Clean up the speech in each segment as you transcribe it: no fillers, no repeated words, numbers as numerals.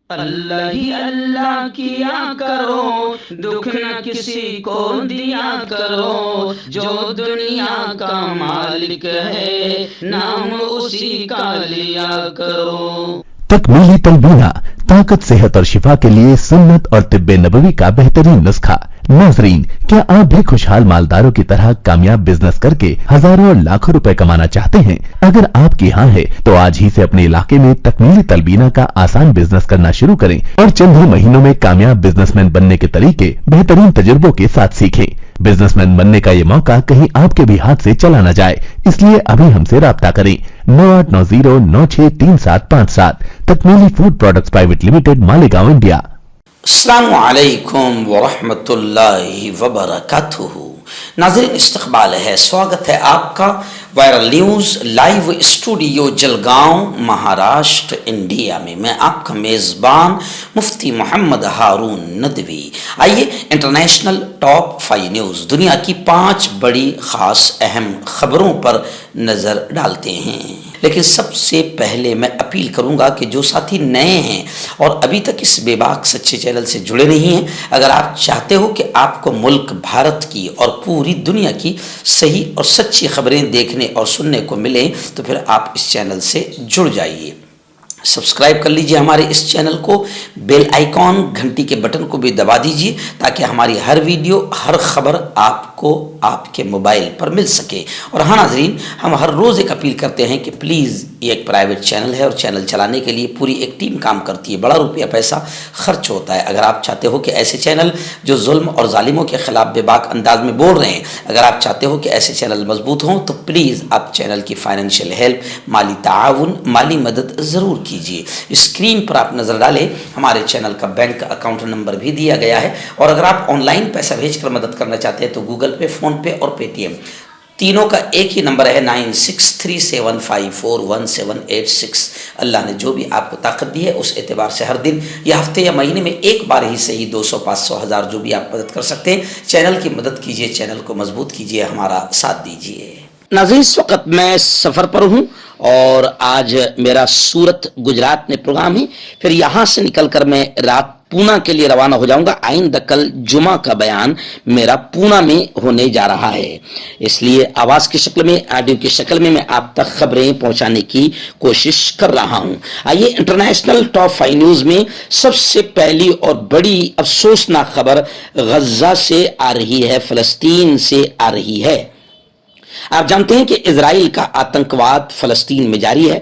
اللہ ہی اللہ کیا کرو، دکھ نہ کسی کو دیا کرو، جو دنیا کا مالک ہے نام اسی کا لیا کرو۔ تکمیلی تلبینہ طاقت، صحت اور شفا کے لیے سنت اور طب نبوی کا بہترین نسخہ۔ ناظرین، کیا آپ بھی خوشحال مالداروں کی طرح کامیاب بزنس کر کے ہزاروں اور لاکھوں روپے کمانا چاہتے ہیں؟ اگر آپ کی ہاں ہے تو آج ہی سے اپنے علاقے میں تکمیلی تلبینہ کا آسان بزنس کرنا شروع کریں اور چند ہی مہینوں میں کامیاب بزنس مین بننے کے طریقے بہترین تجربوں کے ساتھ سیکھیں۔ بزنس مین بننے کا یہ موقع کہیں آپ کے بھی ہاتھ سے چلا نہ جائے، اس لیے ابھی ہم سے رابطہ کریں۔ 9890963757 Takmeeli food products private limited, Malegaon, India. السلام علیکم ورحمۃ اللہ وبرکاتہ۔ ناظرین، استقبال ہے، سواگت ہے آپ کا viral news live studio Jalgaon, Maharashtra, India میں۔ میں آپ کا میزبان مفتی محمد ہارون ندوی۔ آئیے انٹرنیشنل ٹاپ 5 نیوز، دنیا کی 5 بڑی خاص اہم خبروں پر نظر ڈالتے ہیں۔ لیکن سب سے پہلے میں اپیل کروں گا کہ جو ساتھی نئے ہیں اور ابھی تک اس بے باک سچے چینل سے جڑے نہیں ہیں، اگر آپ چاہتے ہو کہ آپ کو ملک بھارت کی اور پوری دنیا کی صحیح اور سچی خبریں دیکھنے اور سننے کو ملیں تو پھر آپ اس چینل سے جڑ جائیے۔ سبسکرائب کر لیجئے ہمارے اس چینل کو، بیل آئیکن گھنٹی کے بٹن کو بھی دبا دیجئے تاکہ ہماری ہر ویڈیو، ہر خبر آپ کو آپ کے موبائل پر مل سکے۔ اور ہاں ناظرین، ہم ہر روز ایک اپیل کرتے ہیں کہ پلیز، یہ ایک پرائیویٹ چینل ہے اور چینل چلانے کے لیے پوری ایک ٹیم کام کرتی ہے، بڑا روپیہ پیسہ خرچ ہوتا ہے۔ اگر آپ چاہتے ہو کہ ایسے چینل جو ظلم اور ظالموں کے خلاف بے باک انداز میں بول رہے ہیں، اگر آپ چاہتے ہو کہ ایسے چینل مضبوط ہوں تو پلیز آپ چینل کی فائنینشیل ہیلپ، مالی تعاون، مالی مدد ضرور کیجیے۔ اسکرین پر آپ نظر ڈالیں، ہمارے چینل کا بینک اکاؤنٹ نمبر بھی دیا گیا ہے، اور اگر آپ آن لائن پیسہ بھیج کر مدد کرنا چاہتے ہیں تو گوگل پے، فون پے اور پے ٹی ایم تینوں کا ایک ہی نمبر ہے، 9637541786۔ اللہ نے جو بھی آپ کو طاقت دی ہے اس اعتبار سے ہر دن یا ہفتے یا مہینے میں ایک بار ہی صحیح 200، 500، 1000 جو بھی آپ مدد کر سکتے ہیں، چینل کی مدد کیجیے، چینل کو مضبوط کیجیے، ہمارا ساتھ دیجیے۔ ناظرین، اس وقت میں سفر پر ہوں اور آج میرا سورت گجرات میں پروگرام ہے، پھر یہاں سے نکل کر میں رات پونا کے لیے روانہ ہو جاؤں گا۔ آئندہ کل جمعہ کا بیان میرا پونا میں ہونے جا رہا ہے، اس لیے آواز کی شکل میں، آڈیو کی شکل میں آپ تک خبریں پہنچانے کی کوشش کر رہا ہوں۔ آئیے انٹرنیشنل ٹاپ 5 نیوز میں سب سے پہلی اور بڑی افسوسناک خبر غزہ سے آ رہی ہے، فلسطین سے آ رہی ہے۔ آپ جانتے ہیں کہ اسرائیل کا آتنکواد فلسطین میں جاری ہے۔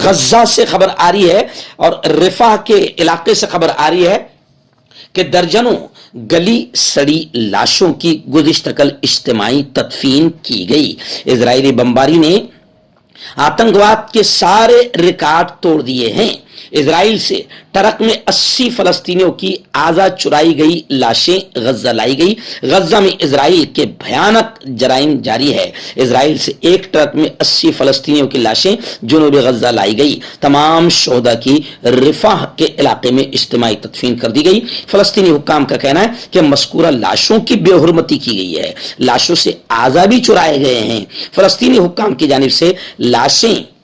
غزہ سے خبر آ رہی ہے اور رفح کے علاقے سے خبر آ رہی ہے کہ درجنوں گلی سڑی لاشوں کی گزشتہ کل اجتماعی تدفین کی گئی۔ اسرائیلی بمباری نے آتنکواد کے سارے ریکارڈ توڑ دیے ہیں۔ اسرائیل سے ٹرک میں 80 فلسطینیوں کی آزاد چرائی گئی لاشیں غزہ لائی گئی۔ غزہ میں اسرائیل کے بھیانک جرائم جاری ہے۔ اسرائیل سے ایک ٹرک میں 80 فلسطینیوں کی لاشیں جنوبی غزہ لائی گئی۔ تمام شہداء کی رفح کے علاقے میں اجتماعی تدفین کر دی گئی۔ فلسطینی حکام کا کہنا ہے کہ مذکورہ لاشوں کی بے حرمتی کی گئی ہے، لاشوں سے اعضاء بھی چرائے گئے ہیں۔ فلسطینی حکام کی جانب سے لاشیں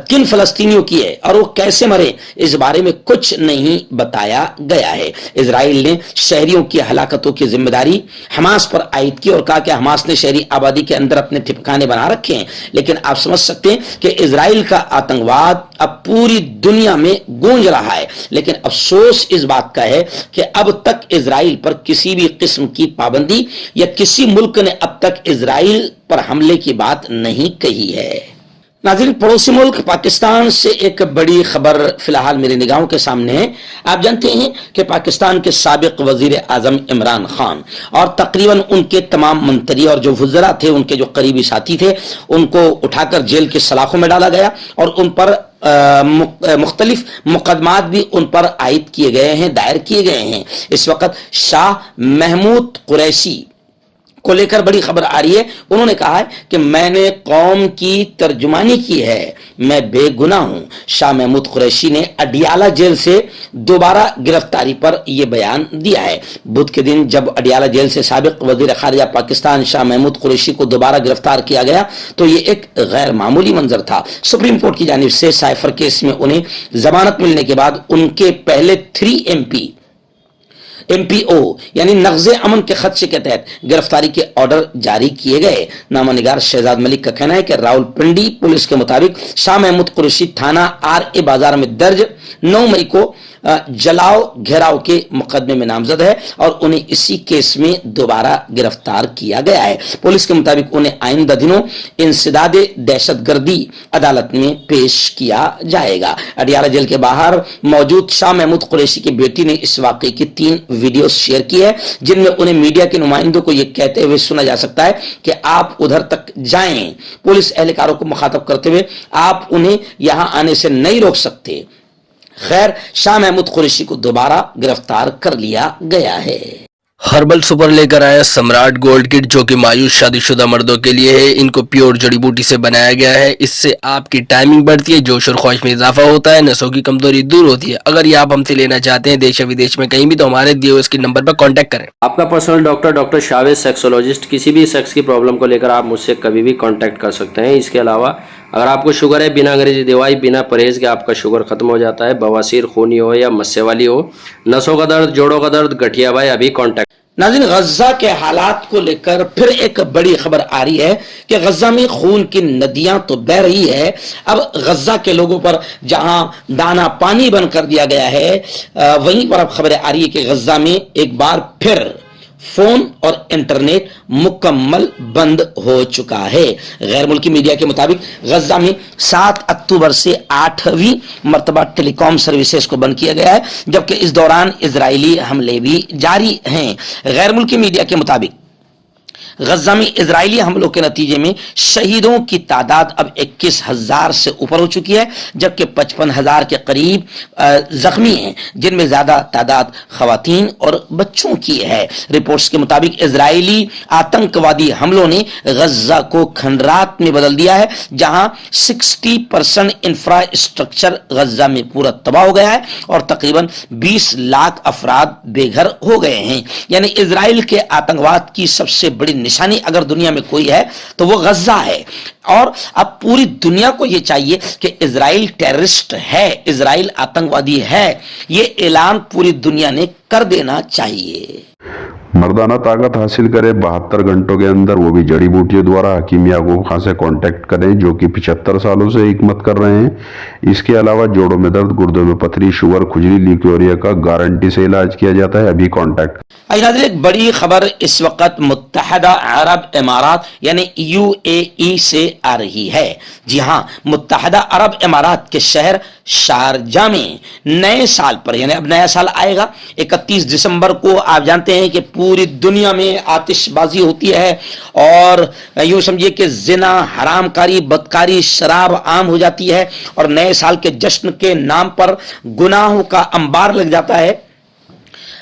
کن فلسطینیوں کی ہے اور وہ کیسے مرے، اس بارے میں کچھ نہیں بتایا گیا ہے۔ اسرائیل نے شہریوں کی ہلاکتوں کی ذمہ داری حماس پر عائد کی اور کہا کہ حماس نے شہری آبادی کے اندر اپنے ٹھکانے بنا رکھے ہیں، لیکن آپ سمجھ سکتے ہیں کہ اسرائیل کا آتنکواد اب پوری دنیا میں گونج رہا ہے۔ لیکن افسوس اس بات کا ہے کہ اب تک اسرائیل پر کسی بھی قسم کی پابندی یا کسی ملک نے اب تک اسرائیل پر حملے کی بات نہیں کہی ہے۔ ناظرین، پڑوسی ملک پاکستان سے ایک بڑی خبر فی الحال میری نگاہوں کے سامنے ہے۔ آپ جانتے ہیں کہ پاکستان کے سابق وزیر اعظم عمران خان اور تقریباً ان کے تمام منتری اور جو وزراء تھے، ان کے جو قریبی ساتھی تھے، ان کو اٹھا کر جیل کے سلاخوں میں ڈالا گیا اور ان پر مختلف مقدمات بھی ان پر عائد کیے گئے ہیں، دائر کیے گئے ہیں۔ اس وقت شاہ محمود قریشی کو لے کر بڑی خبر آ رہی ہے. انہوں نے کہا ہے کہ میں نے قوم کی ترجمانی کی ہے, میں بے گناہ ہوں. شاہ محمود قریشی نے اڈیالہ جیل سے دوبارہ گرفتاری پر یہ بیان دیا ہے. بدھ کے دن جب اڈیالہ جیل سے سابق وزیر خارجہ پاکستان شاہ محمود قریشی کو دوبارہ گرفتار کیا گیا تو یہ ایک غیر معمولی منظر تھا. سپریم کورٹ کی جانب سے سائفر کیس میں انہیں ضمانت ملنے کے بعد ان کے پہلے 3 MPO یعنی نقض امن کے خدشے کے تحت گرفتاری کے آرڈر جاری کیے گئے. نامہ نگار شہزاد ملک کا کہنا ہے کہ راول پنڈی پولیس کے مطابق شاہ محمود قریشی تھانہ RA بازار میں درج 9 مئی کو جلاؤ گھیراؤ کے مقدمے میں نامزد ہے اور انہیں اسی کیس میں دوبارہ گرفتار کیا گیا ہے. پولیس کے مطابق انہیں آئندہ دنوں انسداد دہشت گردی عدالت میں پیش کیا جائے گا. اڈیالہ جیل کے باہر موجود شاہ محمود قریشی کی بیٹی نے اس واقعے کی 3 ویڈیوز شیئر کی ہے جن میں انہیں میڈیا کے نمائندوں کو یہ کہتے ہوئے سنا جا سکتا ہے کہ آپ ادھر تک جائیں. پولیس اہلکاروں کو مخاطب کرتے ہوئے آپ انہیں یہاں آنے سے نہیں روک سکتے. خیر, شاہ محمود قریشی کو دوبارہ گرفتار کر لیا گیا ہے. ہربل سپر لے کر آیا سمراٹ گولڈ کٹ جو کہ مایوس شادی شدہ مردوں کے لیے ہے. ان کو پیور جڑی بوٹی سے بنایا گیا ہے. اس سے آپ کی ٹائمنگ بڑھتی ہے, جوش اور خواہش میں اضافہ ہوتا ہے, نسوں کی کمزوری دور ہوتی ہے. اگر یہ آپ ہم سے لینا چاہتے ہیں دیش و ودیش میں کہیں بھی تو ہمارے دیے ہوئے اس کے نمبر پر کانٹیکٹ کریں. آپ کا پرسنل ڈاکٹر شاویز سیکسولوجسٹ, کسی بھی سیکس کی پرابلم کو لے کر آپ مجھ سے کبھی بھی کانٹیکٹ کر سکتے ہیں. اس کے علاوہ اگر آپ کو شوگر ہے, بنا انگریزی دوائی بنا پرہیز کے آپ کا شوگر ختم ہو جاتا ہے. بواسیر خونی ہو یا مسے والی ہو, نسوں کا درد, جوڑوں کا درد, گٹھیا بھائی, ابھی کانٹیکٹ. ناظرین, غزہ کے حالات کو لے کر پھر ایک بڑی خبر آ رہی ہے کہ غزہ میں خون کی ندیاں تو بہہ رہی ہے. اب غزہ کے لوگوں پر جہاں دانا پانی بن کر دیا گیا ہے, وہیں پر اب خبریں آ رہی ہے کہ غزہ میں ایک بار پھر فون اور انٹرنیٹ مکمل بند ہو چکا ہے. غیر ملکی میڈیا کے مطابق غزہ میں 7 اکتوبر سے 8ویں مرتبہ ٹیلی کام سروسز کو بند کیا گیا ہے, جبکہ اس دوران اسرائیلی حملے بھی جاری ہیں. غیر ملکی میڈیا کے مطابق غزہ میں اسرائیلی حملوں کے نتیجے میں شہیدوں کی تعداد اب 21,000 سے اوپر ہو چکی ہے, جبکہ 55,000 کے قریب زخمی ہیں, جن میں زیادہ تعداد خواتین اور بچوں کی ہے. رپورٹس کے مطابق اسرائیلی آتنکوادی حملوں نے غزہ کو کھنڈرات میں بدل دیا ہے, جہاں 60% انفراسٹرکچر غزہ میں پورا تباہ ہو گیا ہے اور تقریباً 20 لاکھ افراد بے گھر ہو گئے ہیں. یعنی اسرائیل کے آتنکواد کی سب سے بڑی نشانی اگر دنیا میں کوئی ہے تو وہ غزہ ہے. اور اب پوری دنیا کو یہ چاہیے کہ اسرائیل ٹیررسٹ ہے, اسرائیل آتنکوادی ہے, یہ اعلان پوری دنیا نے کر دینا چاہیے. مردانہ طاقت حاصل کرے 72 گھنٹوں کے اندر, وہ بھی جڑی بوٹیوں دوارا. حکیم یعقوب خان سے کانٹیکٹ کریں جو کہ 75 سالوں سے حکمت کر رہے ہیں. اس کے علاوہ جوڑوں میں درد, گردوں میں پتھری, شوگر, کھجلی, لیکوریا کا گارنٹی سے علاج کیا جاتا ہے. ابھی کانٹیکٹ. ایک بڑی خبر اس وقت متحدہ عرب امارات یعنی UAE سے آ رہی ہے. جی ہاں, متحدہ عرب امارات کے شہر شارجہ میں نئے سال پر, یعنی اب نیا سال آئے گا 31 دسمبر کو, آپ جانتے ہیں کہ پوری دنیا میں آتش بازی ہوتی ہے اور یوں سمجھیے کہ زنا, حرام کاری, بدکاری, شراب عام ہو جاتی ہے اور نئے سال کے جشن کے نام پر گناہوں کا انبار لگ جاتا ہے.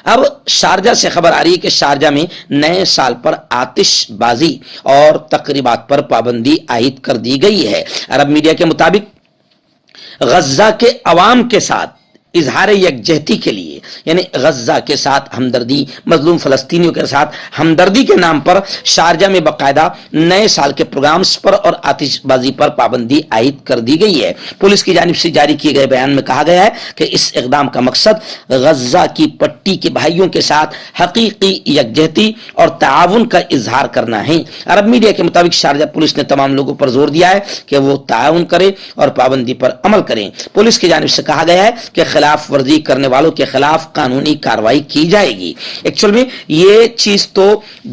اب شارجہ سے خبر آ رہی ہے کہ شارجہ میں نئے سال پر آتش بازی اور تقریبات پر پابندی عائد کر دی گئی ہے. عرب میڈیا کے مطابق غزہ کے عوام کے ساتھ اظہار یکجہتی کے لیے, یعنی غزہ کے ساتھ ہمدردی, مظلوم فلسطینیوں کے ساتھ ہمدردی کے نام پر شارجہ میں باقاعدہ نئے سال کے پروگرامز پر اور آتش بازی پر پابندی عائد کر دی گئی ہے. پولیس کی جانب سے جاری کیے گئے بیان میں کہا گیا ہے کہ اس اقدام کا مقصد غزہ کی پٹی کے بھائیوں کے ساتھ حقیقی یکجہتی اور تعاون کا اظہار کرنا ہے. عرب میڈیا کے مطابق شارجہ پولیس نے تمام لوگوں پر زور دیا ہے کہ وہ تعاون کریں اور پابندی پر عمل کریں. پولیس کی جانب سے کہا گیا ہے کہ خلاف ورزی کرنے والوں کے خلاف قانونی کارروائی کی جائے گی. ایکچوئل میں یہ چیز تو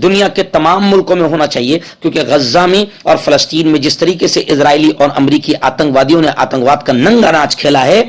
دنیا کے تمام ملکوں میں ہونا چاہیے, کیونکہ غزہ میں اور فلسطین میں جس طریقے سے اسرائیلی اور امریکی آتنکوادیوں نے آتنکواد کا ننگا ناچ کھیلا ہے,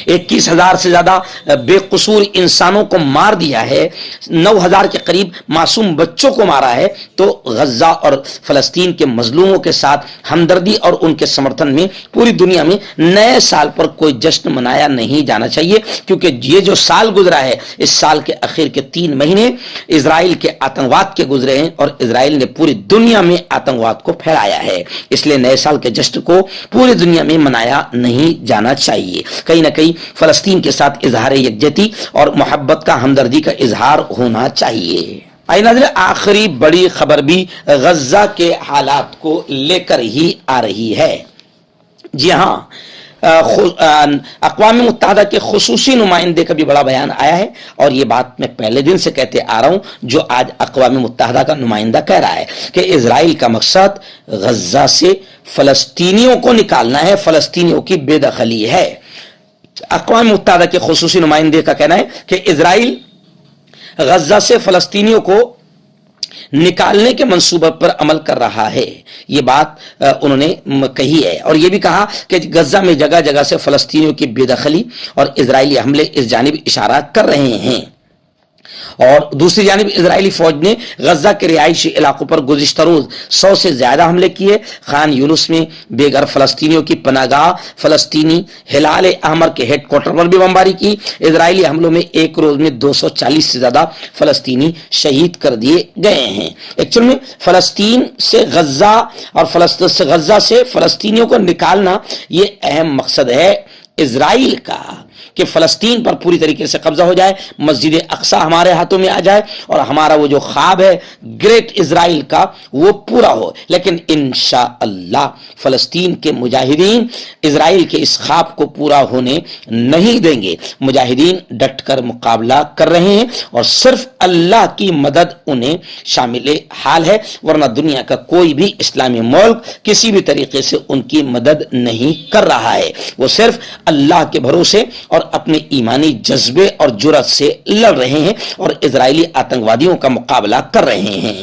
21,000 سے زیادہ بے قصور انسانوں کو مار دیا ہے, 9,000 کے قریب معصوم بچوں کو مارا ہے. تو غزہ اور فلسطین کے مظلوموں کے ساتھ ہمدردی اور ان کے سمرتھن میں پوری دنیا میں نئے سال پر کوئی جشن منایا نہیں جانا چاہیے, کیونکہ یہ جو سال گزرا ہے اس سال کے اخیر کے 3 مہینے اسرائیل کے آتنکواد کے گزرے ہیں اور اسرائیل نے پوری دنیا میں آتنکواد کو پھیلایا ہے. اس لیے نئے سال کے جشن کو پوری دنیا میں منایا نہیں جانا چاہیے. کہیں نہ کہیں فلسطین کے ساتھ اظہار یکجہتی اور محبت کا, ہمدردی کا اظہار ہونا چاہیے. آئیے ناظرین, آخری بڑی خبر بھی غزہ کے حالات کو لے کر ہی آ رہی ہے. جی ہاں, اقوام متحدہ کے خصوصی نمائندے کا بھی بڑا بیان آیا ہے, اور یہ بات میں پہلے دن سے کہتے آ رہا ہوں, جو آج اقوام متحدہ کا نمائندہ کہہ رہا ہے کہ اسرائیل کا مقصد غزہ سے فلسطینیوں کو نکالنا ہے, فلسطینیوں کی بے دخلی ہے. اقوام متحدہ کے خصوصی نمائندے کا کہنا ہے کہ اسرائیل غزہ سے فلسطینیوں کو نکالنے کے منصوبے پر عمل کر رہا ہے. یہ بات انہوں نے کہی ہے, اور یہ بھی کہا کہ غزہ میں جگہ جگہ سے فلسطینیوں کی بے دخلی اور اسرائیلی حملے اس جانب اشارہ کر رہے ہیں. اور دوسری جانب اسرائیلی فوج نے غزہ کے رہائشی علاقوں پر گزشتہ روز 100 سے زیادہ حملے کیے. خان یونس میں بے گھر فلسطینیوں کی پناہ گاہ فلسطینی ہلال احمر کے ہیڈ کوارٹر پر بھی بمباری کی. اسرائیلی حملوں میں ایک روز میں 240 سے زیادہ فلسطینی شہید کر دیے گئے ہیں. ایکچوئل میں فلسطین سے غزہ اور غزہ سے فلسطینیوں کو نکالنا یہ اہم مقصد ہے اسرائیل کا, کہ فلسطین پر پوری طریقے سے قبضہ ہو جائے, مسجد اقصی ہمارے ہاتھوں میں آ جائے, اور ہمارا وہ جو خواب ہے گریٹ اسرائیل کا وہ پورا ہو. لیکن انشاءاللہ فلسطین کے مجاہدین اسرائیل کے اس خواب کو پورا ہونے نہیں دیں گے. مجاہدین ڈٹ کر مقابلہ کر رہے ہیں, اور صرف اللہ کی مدد انہیں شامل حال ہے, ورنہ دنیا کا کوئی بھی اسلامی ملک کسی بھی طریقے سے ان کی مدد نہیں کر رہا ہے. وہ صرف اللہ کے بھروسے اور اپنے ایمانی جذبے اور جرأت سے لڑ رہے ہیں اور اسرائیلی آتنکوادیوں کا مقابلہ کر رہے ہیں.